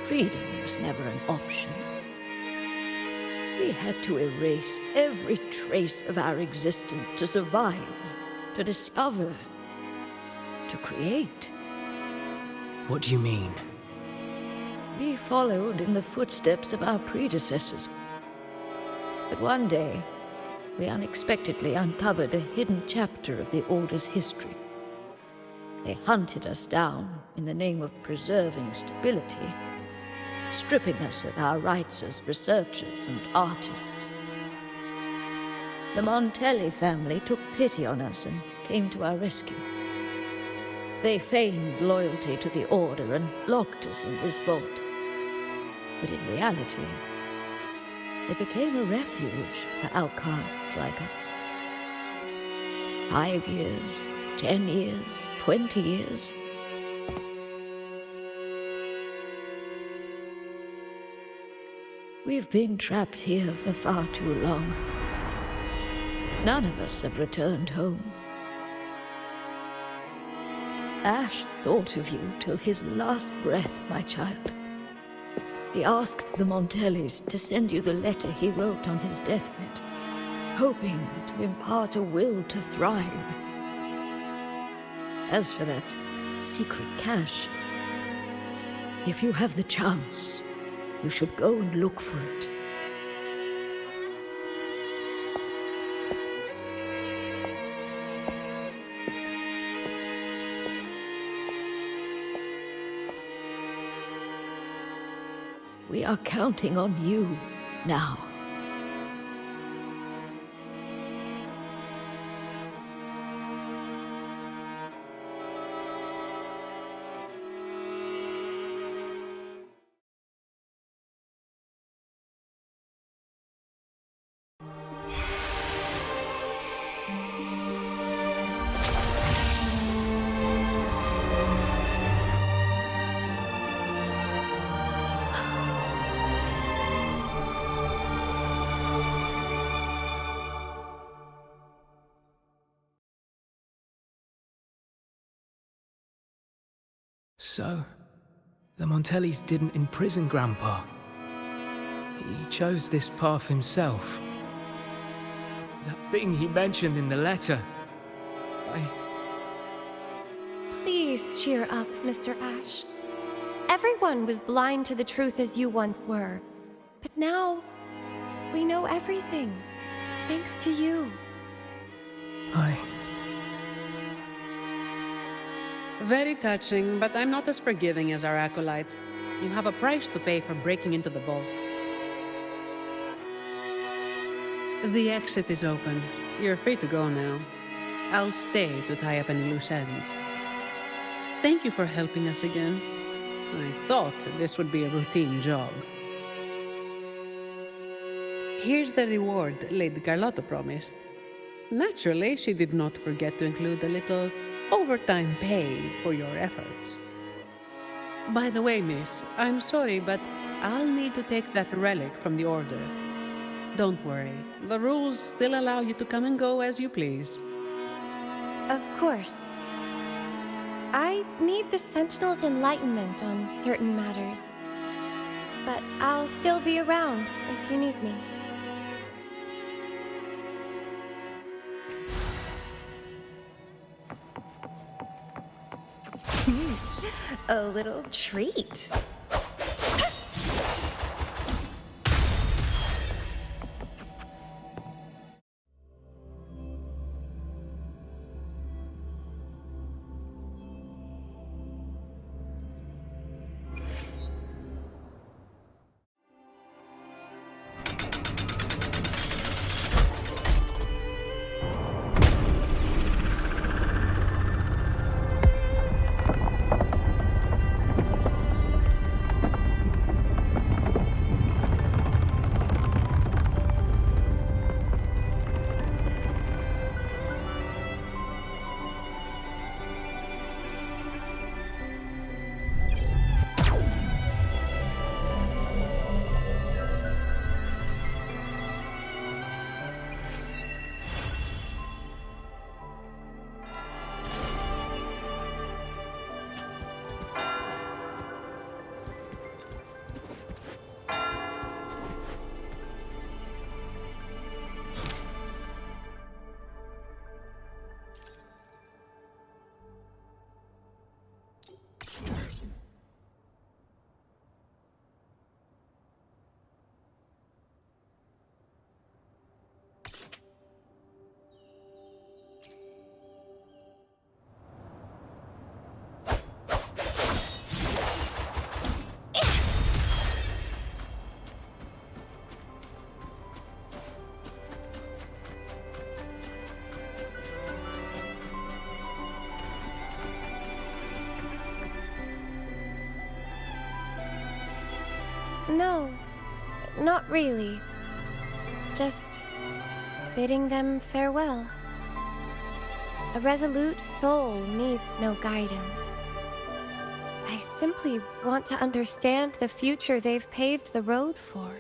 Freedom was never an option. We had to erase every trace of our existence to survive, to discover, to create. What do you mean? We followed in the footsteps of our predecessors. But one day, we unexpectedly uncovered a hidden chapter of the Order's history. They hunted us down in the name of preserving stability, stripping us of our rights as researchers and artists. The Montelli family took pity on us and came to our rescue. They feigned loyalty to the Order and locked us in this vault. But in reality, they became a refuge for outcasts like us. 5 years, 10 years, 20 years. We've been trapped here for far too long. None of us have returned home. Ash thought of you till his last breath, my child. He asked the Montellis to send you the letter he wrote on his deathbed, hoping to impart a will to thrive. As for that secret cache, if you have the chance, you should go and look for it. We are counting on you now. So, the Montellis didn't imprison Grandpa. He chose this path himself. That thing he mentioned in the letter. Please cheer up, Mr. Ash. Everyone was blind to the truth as you once were. But now, we know everything. Thanks to you. Very touching, but I'm not as forgiving as our acolyte. You have a price to pay for breaking into the vault. The exit is open. You're free to go now. I'll stay to tie up any loose ends. Thank you for helping us again. I thought this would be a routine job. Here's the reward Lady Carlotta promised. Naturally, she did not forget to include a little overtime pay for your efforts. By the way, miss, I'm sorry, but I'll need to take that relic from the Order. Don't worry, the rules still allow you to come and go as you please. Of course. I need the Sentinel's enlightenment on certain matters. But I'll still be around if you need me. A little treat. No, not really. Just bidding them farewell. A resolute soul needs no guidance. I simply want to understand the future they've paved the road for.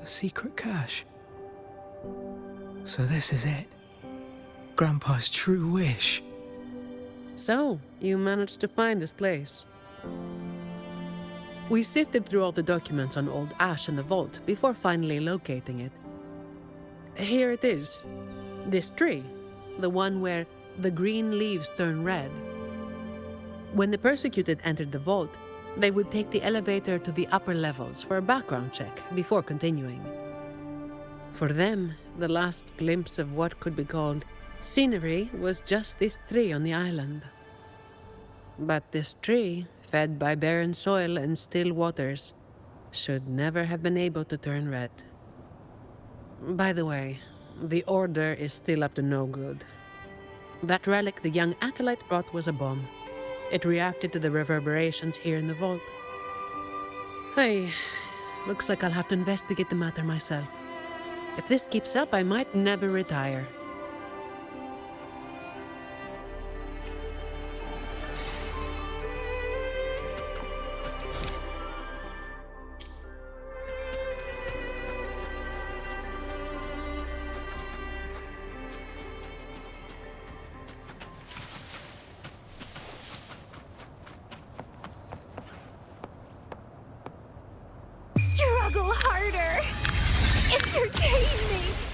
The secret cache. So this is it. Grandpa's true wish. So, you managed to find this place. We sifted through all the documents on old Ash in the vault before finally locating it. Here it is. This tree. The one where the green leaves turn red. When the persecuted entered the vault, they would take the elevator to the upper levels for a background check before continuing. For them, the last glimpse of what could be called scenery was just this tree on the island. But this tree, fed by barren soil and still waters, should never have been able to turn red. By the way, the Order is still up to no good. That relic the young acolyte brought was a bomb. It reacted to the reverberations here in the vault. Hey, looks like I'll have to investigate the matter myself. If this keeps up, I might never retire. Struggle harder! Entertain me!